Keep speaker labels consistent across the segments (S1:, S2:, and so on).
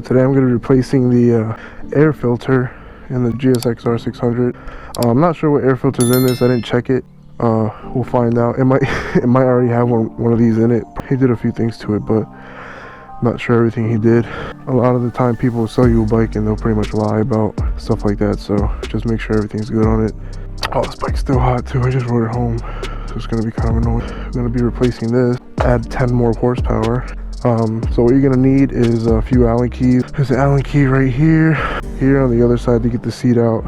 S1: today I'm going to be replacing the air filter in the GSX-R600. I'm not sure what air filter's in this. I didn't check it. We'll find out. It might already have one of these in it. He did a few things to it, but I'm not sure everything he did. A lot of the time people will sell you a bike and they'll pretty much lie about stuff like that, so just make sure everything's good on it. Oh, this bike's still hot too. I just rode it home, so it's going to be kind of annoying. I'm going to be replacing this, add 10 more horsepower. So what you're going to need is a few Allen keys. There's an Allen key right here on the other side to get the seat out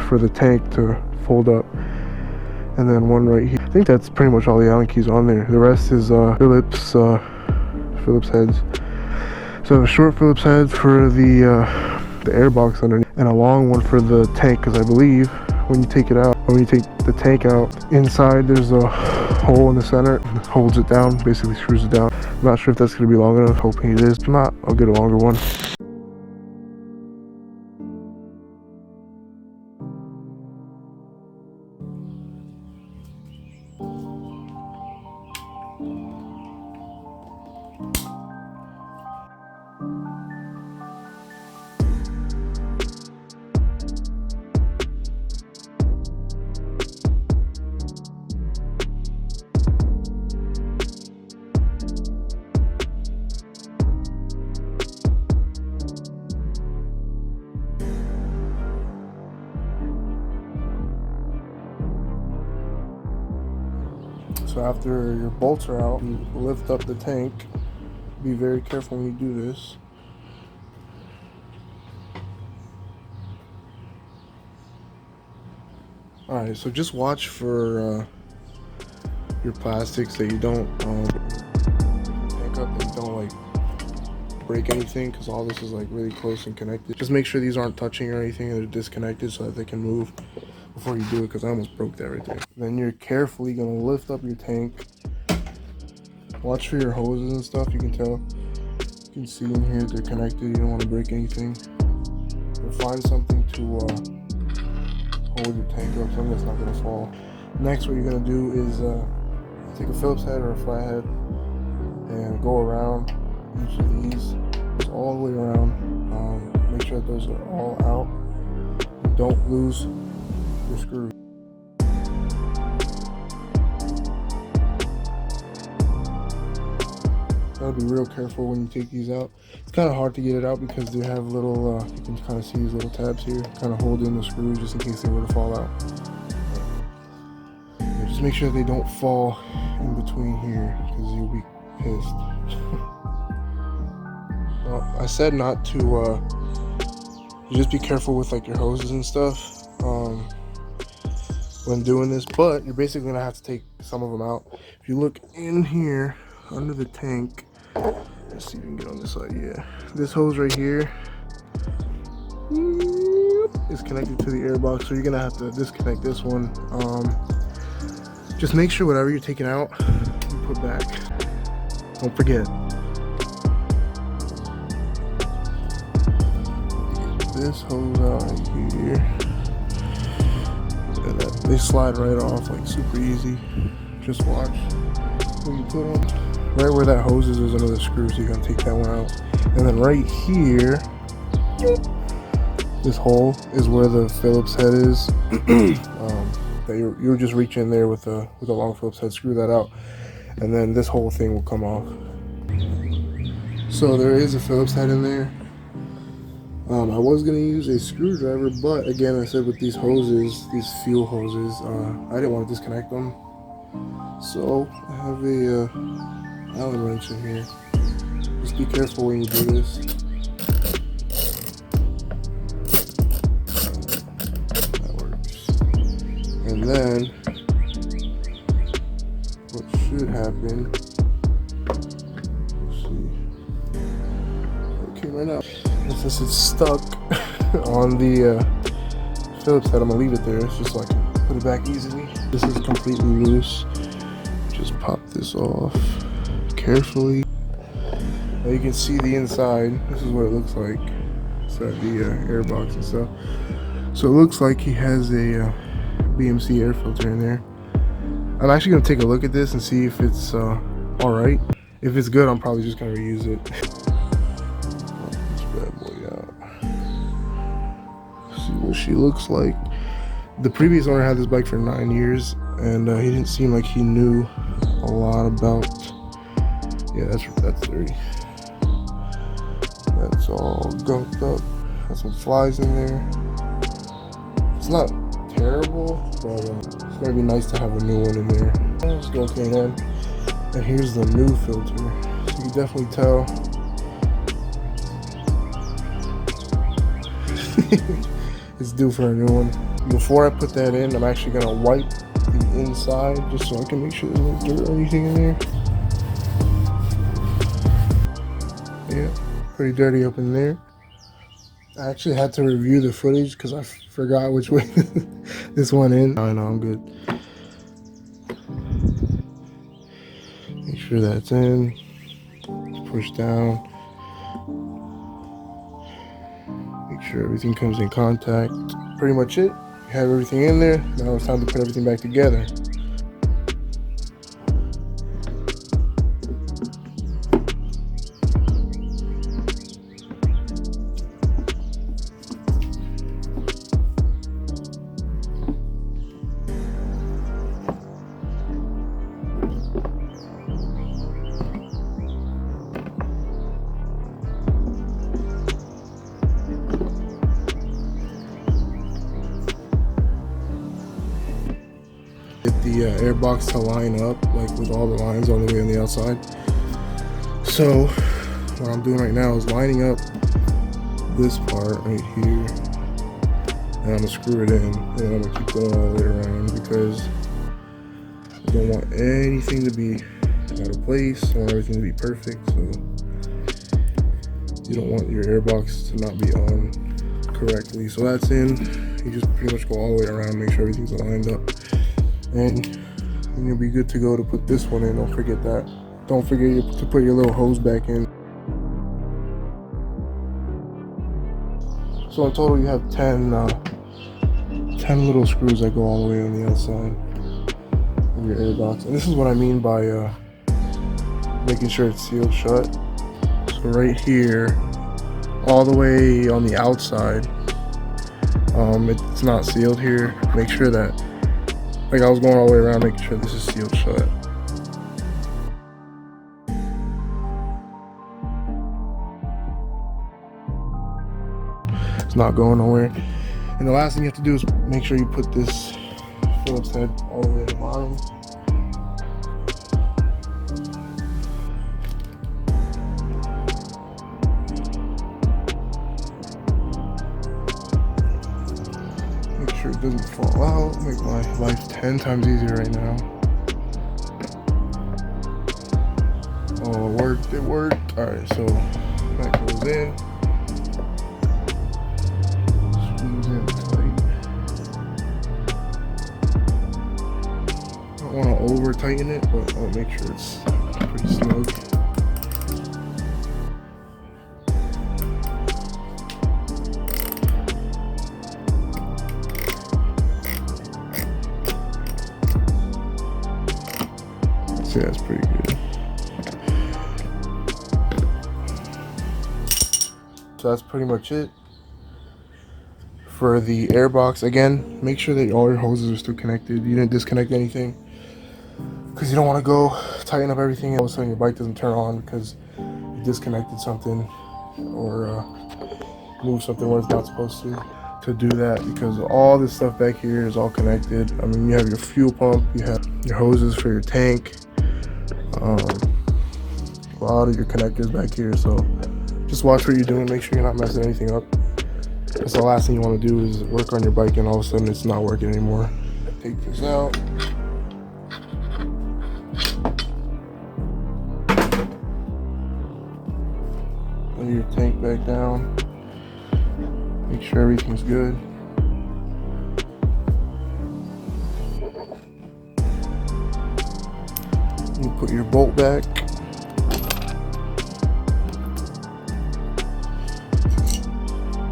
S1: for the tank to fold up, and then one right here. I think that's pretty much all the Allen keys on there. The rest is Phillips heads. So a short Phillips head for the air box underneath, and a long one for the tank, because I believe when you take the tank out, inside there's a hole in the center that holds it down, basically screws it down. I'm not sure if that's going to be long enough, hoping it is. If not, I'll get a longer one. So after your bolts are out, you lift up the tank. Be very careful when you do this. Alright, so just watch for your plastics that you don't tank up, that you don't like break anything, because all this is like really close and connected. Just make sure these aren't touching or anything, and they're disconnected so that they can move before you do it, because I almost broke that right there. Then you're carefully gonna lift up your tank. Watch for your hoses and stuff. You can tell, you can see in here they're connected. You don't want to break anything. Or find something to hold your tank up, something that's not gonna fall. Next, what you're gonna do is take a Phillips head or a flathead and go around each of these, just all the way around. Make sure that those are all out. Don't lose your screw. Gotta be real careful when you take these out. It's kind of hard to get it out because they have little, you can kind of see these little tabs here, kind of hold in the screws just in case they were to fall out. Yeah, just make sure they don't fall in between here, because you'll be pissed. Well, I said not to, just be careful with like your hoses and stuff when doing this, but you're basically gonna have to take some of them out. If you look in here under the tank, let's see if you can get on this side. Yeah, this hose right here is connected to the air box, so you're gonna have to disconnect this one. Just make sure whatever you're taking out you put back. Don't forget. Get this hose out right here. They slide right off, like super easy. Just watch when you put them. Right where that hose is, there's another screw, so you're gonna take that one out. And then right here, this hole is where the Phillips head is. That you'll just reach in there with a long Phillips head, screw that out, and then this whole thing will come off. So there is a Phillips head in there. I was going to use a screwdriver, but again, I said with these hoses, these fuel hoses, I didn't want to disconnect them. So I have a Allen wrench in here. Just be careful when you do this. That works. And then what should happen, let's see. Okay, right now. Since it's stuck on the Phillips head, I'm gonna leave it there. It's just so I can put it back easily. This is completely loose. Just pop this off carefully. Now you can see the inside. This is what it looks like. Inside the air box and stuff. So it looks like he has a BMC air filter in there. I'm actually gonna take a look at this and see if it's all right. If it's good, I'm probably just gonna reuse it. Bad boy. what she looks like. The previous owner had this bike for 9 years, and he didn't seem like he knew a lot about. Yeah, that's dirty. That's all gunked up. Got some flies in there. It's not terrible, but it's gonna be nice to have a new one in there. Let's go okay then. And here's the new filter. So you can definitely tell. It's due for a new one. Before I put that in, I'm actually gonna wipe the inside just so I can make sure there's no dirt or anything in there. Yeah, pretty dirty up in there. I actually had to review the footage because I forgot which way this one in. I know, I'm good. Make sure that's in. Push down. Make sure everything comes in contact. Pretty much it. You have everything in there. Now it's time to put everything back together. Get the airbox to line up, like with all the lines all the way on the outside. So what I'm doing right now is lining up this part right here, and I'm gonna screw it in, and I'm gonna keep going all the way around because I don't want anything to be out of place. I want everything to be perfect. So you don't want your airbox to not be on correctly. So that's in. You just pretty much go all the way around, make sure everything's lined up. And you'll be good to go to put this one in. Don't forget that. Don't forget to put your little hose back in. So in total you have 10 little screws that go all the way on the outside of your airbox. And this is what I mean by making sure it's sealed shut. So right here, all the way on the outside, it's not sealed here. Make sure that, like I was going all the way around, making sure this is sealed shut. It's not going nowhere. And the last thing you have to do is make sure you put this Phillips head all the way at the bottom. Make sure it doesn't fall out. Make my life 10 times easier right now. Oh, it worked, it worked. Alright, so that goes in. Squeeze in tight. I don't want to over tighten it, but I'll make sure it's pretty snug. See, that's pretty good. So that's pretty much it for the airbox. Again, make sure that all your hoses are still connected. You didn't disconnect anything, because you don't want to go tighten up everything and all of a sudden your bike doesn't turn on because you disconnected something or moved something where it's not supposed to do that, because all this stuff back here is all connected. I mean, you have your fuel pump, you have your hoses for your tank, a lot of your connectors back here. So just watch what you're doing, make sure you're not messing anything up. That's the last thing you want to do is work on your bike and all of a sudden it's not working anymore. Take this out. Lay your tank back down. Make sure everything's good. You put your bolt back.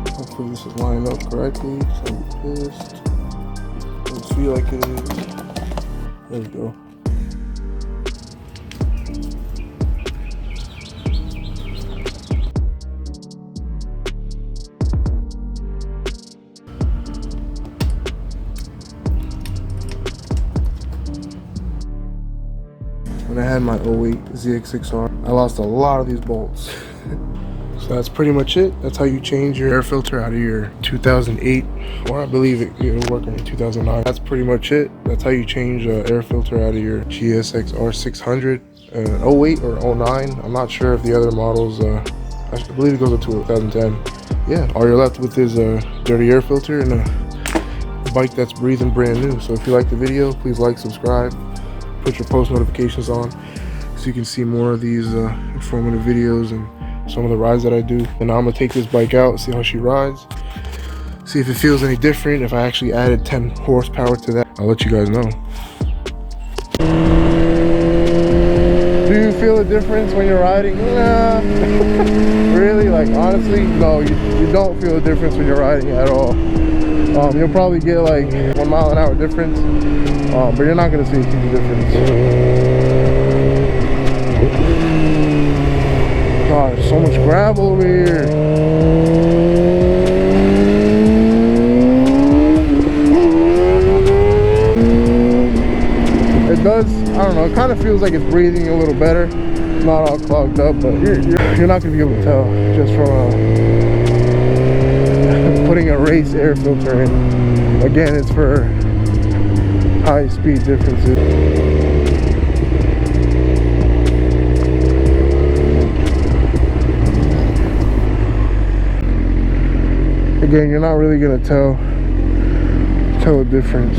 S1: Hopefully this is lined up correctly. So this doesn't feel like it is. There we go. when I had my 08 ZX6R. I lost a lot of these bolts. So that's pretty much it. That's how you change your air filter out of your 2008, or I believe it'll work in 2009. That's pretty much it. That's how you change air filter out of your GSX-R600, 08 or 09. I'm not sure if the other models, I believe it goes up to 2010. Yeah, all you're left with is a dirty air filter and a bike that's breathing brand new. So if you like the video, please like, subscribe, put your post notifications on so you can see more of these informative videos and some of the rides that I do. And now I'm gonna take this bike out, see how she rides, see if it feels any different. If I actually added 10 horsepower to that, I'll let you guys know. Do you feel a difference when you're riding? Nah. Really? Like, honestly, no, you don't feel a difference when you're riding at all. You'll probably get like 1 mile an hour difference, but you're not gonna see a huge difference. God, there's so much gravel over here. It does, I don't know, it kind of feels like it's breathing a little better. Not all clogged up, but you're not going to be able to tell just from putting a race air filter in. Again, it's for high speed differences. Again, you're not really gonna tell a difference.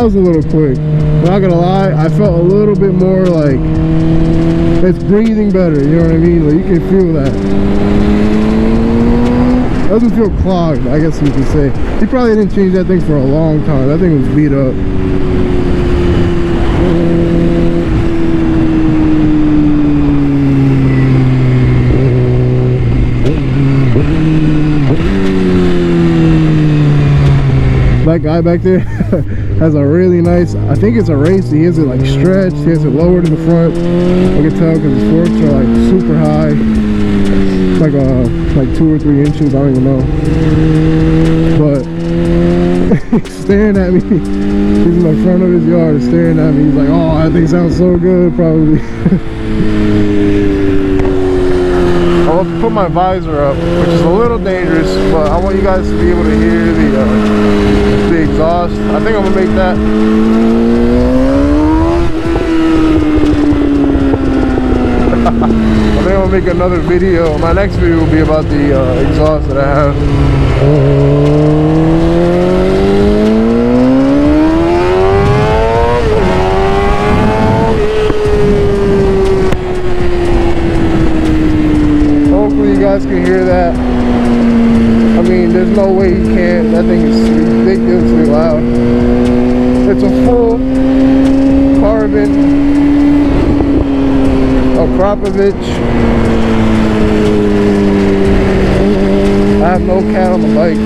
S1: A little quick. I'm not gonna lie, I felt a little bit more like it's breathing better, you know what I mean? Like, you can feel that. It doesn't feel clogged, I guess you could say. He probably didn't change that thing for a long time. That thing was beat up. That guy back there has a really nice, I think it's a race. He has it like stretched, he has it lowered in the front. I can tell because his forks are like super high, like 2 or 3 inches, I don't even know. But he's staring at me. He's in the front of his yard staring at me. He's like, oh, that thing sounds so good, probably. I'll put my visor up, which is a little dangerous, but I want you guys to be able to hear the exhaust. I think I'm gonna make that. I think I'm gonna make another video. My next video will be about the exhaust that I have. Can hear that. I mean, there's no way you can't. That thing is ridiculously loud. It's a full carbon Akrapovich. I have no cat on the bike.